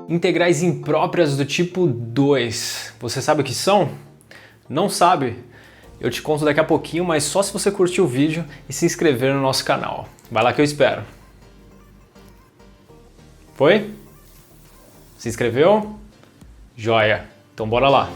Integrais impróprias do tipo 2. Você sabe o que são? Não sabe? Eu te conto daqui a pouquinho, mas só se você curtir o vídeo e se inscrever no nosso canal. Vai lá que eu espero. Foi? Se inscreveu? Joia! Então bora lá!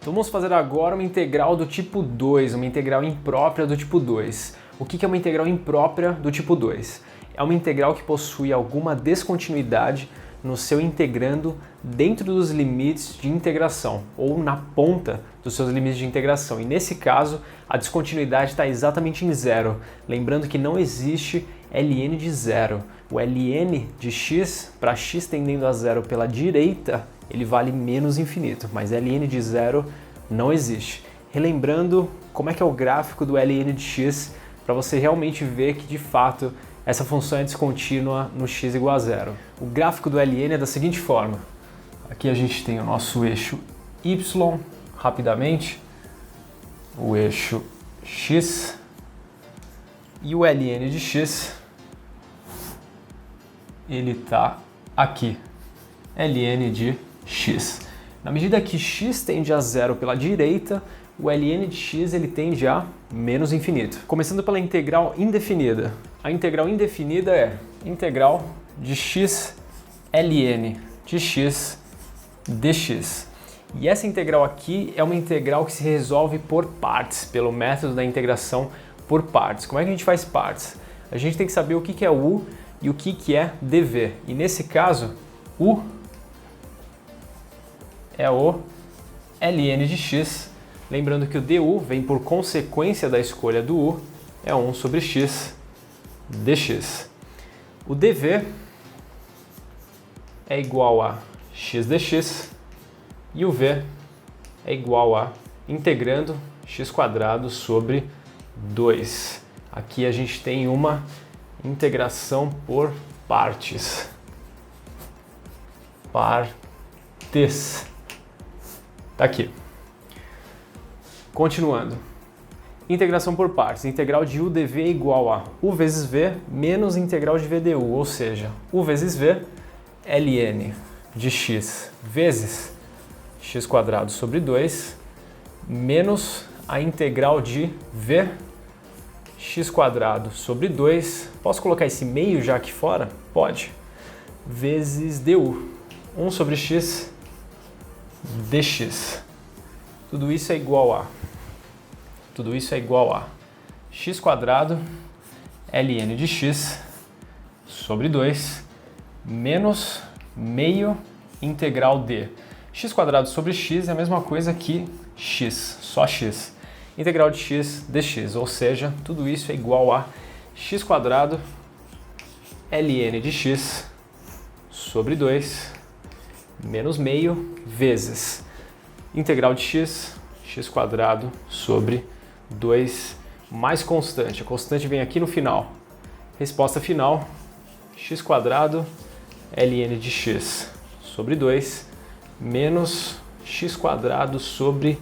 Então vamos fazer agora uma integral do tipo 2, uma integral imprópria do tipo 2. O que é uma integral imprópria do tipo 2? É uma integral que possui alguma descontinuidade no seu integrando dentro dos limites de integração ou na ponta dos seus limites de integração. E nesse caso, a descontinuidade está exatamente em zero. Lembrando que não existe ln de zero. O ln de x, para x tendendo a zero pela direita, ele vale menos infinito, mas ln de zero não existe. Relembrando como é que é o gráfico do ln de x, para você realmente ver que de fato essa função é descontínua no x igual a zero. O gráfico do ln é da seguinte forma. Aqui a gente tem o nosso eixo y, rapidamente, o eixo x e o ln de x, ele está aqui, ln de x. Na medida que x tende a zero pela direita, o ln de x ele tende a menos infinito. Começando pela integral indefinida. A integral indefinida é integral de x ln de x dx. E essa integral aqui é uma integral que se resolve por partes, pelo método da integração por partes. Como é que a gente faz partes? A gente tem que saber o que é u e o que é dv. E nesse caso, u é o ln de x. Lembrando que o du vem por consequência da escolha do u, é 1 sobre x dx. O dv é igual a x dx e o v é igual a integrando x² sobre 2. Aqui a gente tem uma integração por partes. Partes. Tá aqui. Continuando. Integração por partes. Integral de u dv é igual a u vezes v menos integral de v du, ou seja, u vezes v, ln de x vezes x² sobre 2 menos a integral de v x² sobre 2. Posso colocar esse meio já aqui fora? Pode. Vezes du. 1 sobre x dx. Tudo isso é igual a x² ln de x sobre 2 menos meio integral de x² sobre x é a mesma coisa que x, só x. Integral de x dx, ou seja, tudo isso é igual a x² ln de x sobre 2 menos meio vezes integral de x, x² sobre 2 mais constante. A constante vem aqui no final. Resposta final, x² ln de x sobre 2 menos x² sobre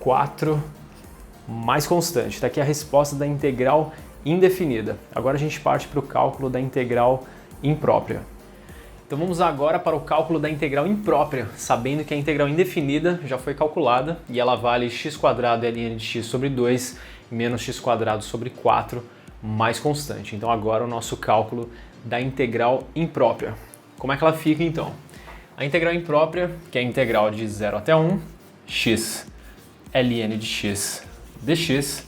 4 mais constante. Está aqui a resposta da integral indefinida. Agora a gente parte para o cálculo da integral imprópria. Então vamos agora para o cálculo da integral imprópria, sabendo que a integral indefinida já foi calculada e ela vale x² ln de x sobre 2 menos x² sobre 4 mais constante. Então agora o nosso cálculo da integral imprópria. Como é que ela fica então? A integral imprópria, que é a integral de 0 até 1, x ln de x dx.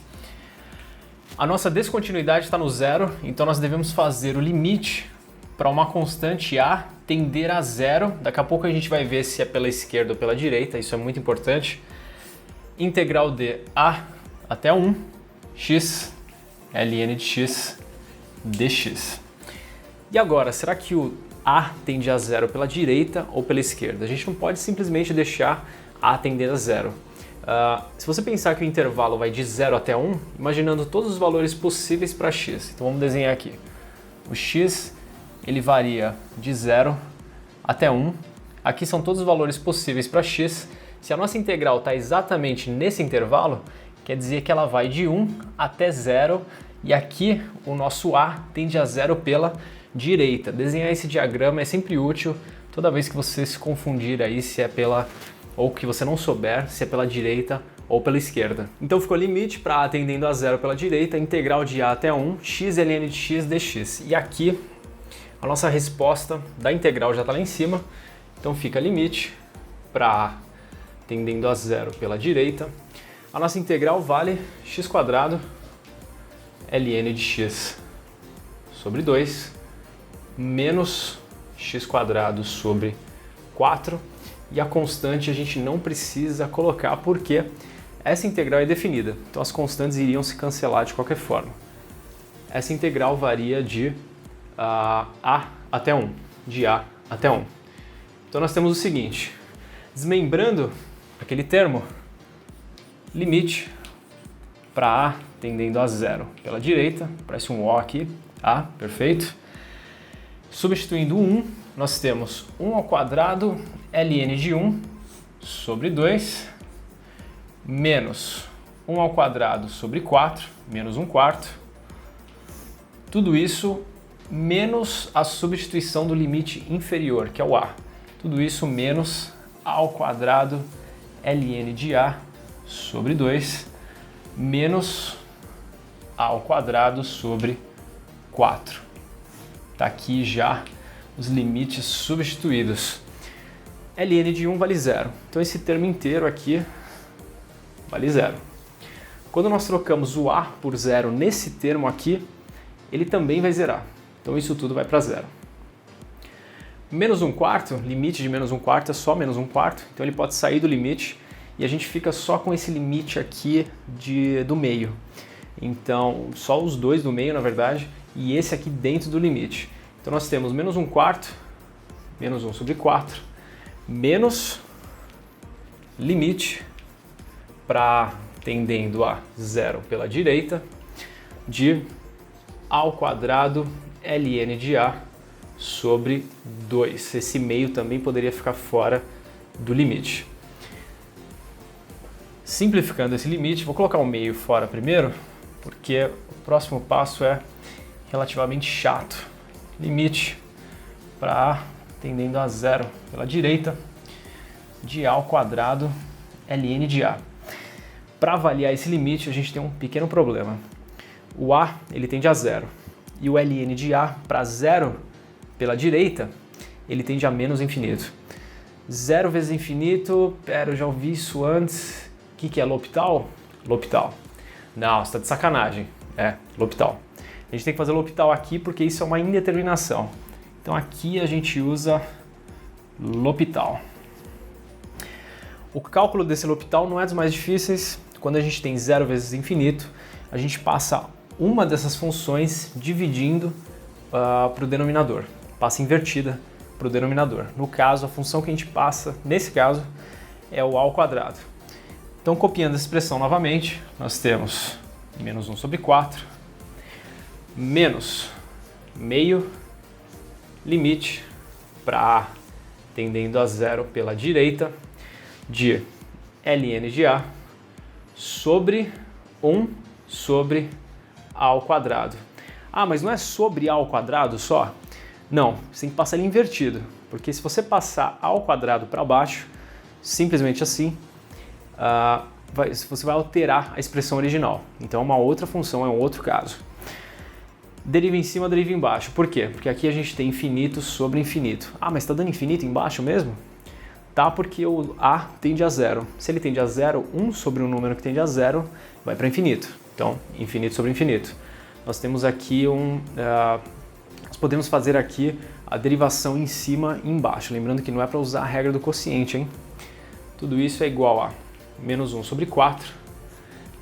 A nossa descontinuidade está no zero, então nós devemos fazer o limite para uma constante a tender a zero. Daqui a pouco a gente vai ver se é pela esquerda ou pela direita, isso é muito importante. Integral de a até 1, x ln de x dx. E agora, será que o a tende a zero pela direita ou pela esquerda? A gente não pode simplesmente deixar a tender a zero. Se você pensar que o intervalo vai de 0 até 1, imaginando todos os valores possíveis para x. Então vamos desenhar aqui. O x ele varia de 0 até 1. Aqui são todos os valores possíveis para x. Se a nossa integral está exatamente nesse intervalo, quer dizer que ela vai de 1 até 0 E aqui o nosso A tende a zero pela direita. Desenhar esse diagrama é sempre útil toda vez que você se confundir aí se é pela, ou que você não souber se é pela direita ou pela esquerda. Então ficou limite para A tendendo a zero pela direita, integral de A até 1, x ln de x dx. E aqui a nossa resposta da integral já está lá em cima, então fica limite para A tendendo a zero pela direita. A nossa integral vale x² ln de x sobre 2 menos x² sobre 4, e a constante a gente não precisa colocar porque essa integral é definida, então as constantes iriam se cancelar de qualquer forma. Essa integral varia de A até 1, de A até 1. Então nós temos o seguinte, desmembrando aquele termo, limite para A tendendo a zero pela direita, parece um O aqui, A, perfeito. Substituindo o 1, nós temos 1 ao quadrado ln de 1 sobre 2 menos 1 ao quadrado sobre 4, menos 1/4. Tudo isso menos a substituição do limite inferior, que é o A. Tudo isso menos A ao quadrado ln de A sobre 2 menos A ao quadrado sobre 4. Está aqui já os limites substituídos. ln de 1 vale zero, então esse termo inteiro aqui vale zero. Quando nós trocamos o A por zero nesse termo aqui, ele também vai zerar, então isso tudo vai para zero. Menos 1/4, limite de menos 1/4 é só menos 1/4, então ele pode sair do limite e a gente fica só com esse limite aqui do meio. Então, só os dois do meio, na verdade, e esse aqui dentro do limite. Então nós temos menos 1/4, menos 1 sobre 4, menos limite para tendendo a zero pela direita, de A ao quadrado ln de A sobre 2. Esse meio também poderia ficar fora do limite. Simplificando esse limite, vou colocar o meio fora primeiro, porque o próximo passo é relativamente chato. Limite para A tendendo a zero pela direita, de A ao quadrado ln de A. Para avaliar esse limite, a gente tem um pequeno problema. O A ele tende a zero, e o ln de A para zero pela direita, ele tende a menos infinito. Zero vezes infinito, eu já ouvi isso antes. O que é L'Hopital? L'Hopital. Não, você está de sacanagem. É, L'Hopital. A gente tem que fazer L'Hopital aqui porque isso é uma indeterminação. Então aqui a gente usa L'Hopital. O cálculo desse L'Hopital não é dos mais difíceis. Quando a gente tem zero vezes infinito, a gente passa uma dessas funções dividindo para o denominador. Passa invertida para o denominador. No caso, a função que a gente passa, nesse caso, é o A ao quadrado. Então, copiando essa expressão novamente, nós temos menos 1 sobre 4, menos meio, limite para A tendendo a zero pela direita, de ln de A sobre 1 sobre A ao quadrado. Ah, mas não é sobre A ao quadrado só? Não, você tem que passar ele invertido, porque se você passar A ao quadrado para baixo, simplesmente assim, você vai alterar a expressão original. Então é uma outra função, é um outro caso. Deriva em cima, deriva embaixo. Por quê? Porque aqui a gente tem infinito sobre infinito. Ah, mas está dando infinito embaixo mesmo? Tá, porque o A tende a zero. Se ele tende a zero, 1 sobre um número que tende a zero vai para infinito. Então, infinito sobre infinito. Nós temos aqui nós podemos fazer aqui a derivação em cima e embaixo. Lembrando que não é para usar a regra do quociente, hein? Tudo isso é igual a menos 1 sobre 4,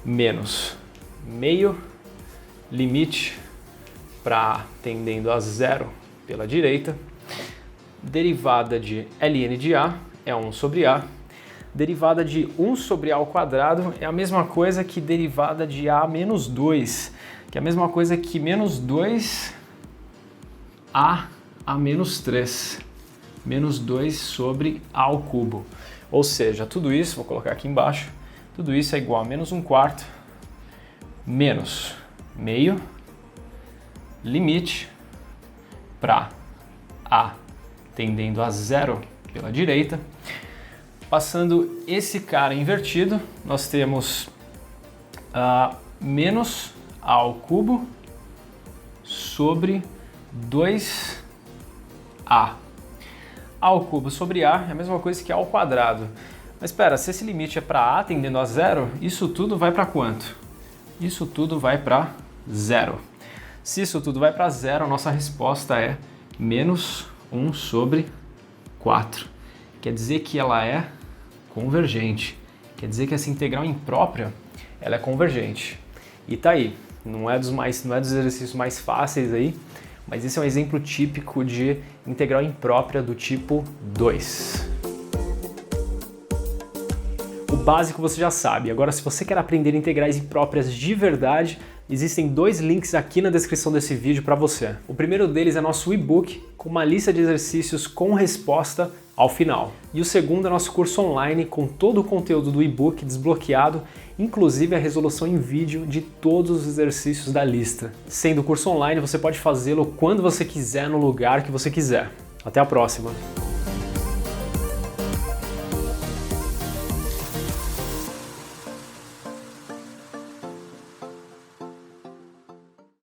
menos meio, limite para A tendendo a zero pela direita, derivada de ln de A é 1 sobre A, derivada de 1 sobre A ao quadrado é a mesma coisa que derivada de A menos 2, que é a mesma coisa que menos 2 A menos 3, menos 2 sobre A ao cubo. Ou seja, tudo isso, vou colocar aqui embaixo, tudo isso é igual a menos 1/4 menos meio, limite para A tendendo a 0 pela direita. Passando esse cara invertido, nós temos menos A ao cubo sobre 2A. A ao cubo sobre A é a mesma coisa que A ao quadrado. Mas espera, se esse limite é para A tendendo a 0, isso tudo vai para quanto? Isso tudo vai para 0. Se isso tudo vai para 0, a nossa resposta é menos 1 sobre 4. Quer dizer que ela é convergente. Quer dizer que essa integral imprópria ela é convergente. E tá aí. Não é dos exercícios mais fáceis aí, mas esse é um exemplo típico de integral imprópria do tipo 2. O básico você já sabe. Agora, se você quer aprender integrais impróprias de verdade, existem 2 links aqui na descrição desse vídeo para você. O primeiro deles é nosso e-book com uma lista de exercícios com resposta ao final. E o segundo é nosso curso online com todo o conteúdo do e-book desbloqueado, inclusive a resolução em vídeo de todos os exercícios da lista. Sendo o curso online, você pode fazê-lo quando você quiser, no lugar que você quiser. Até a próxima!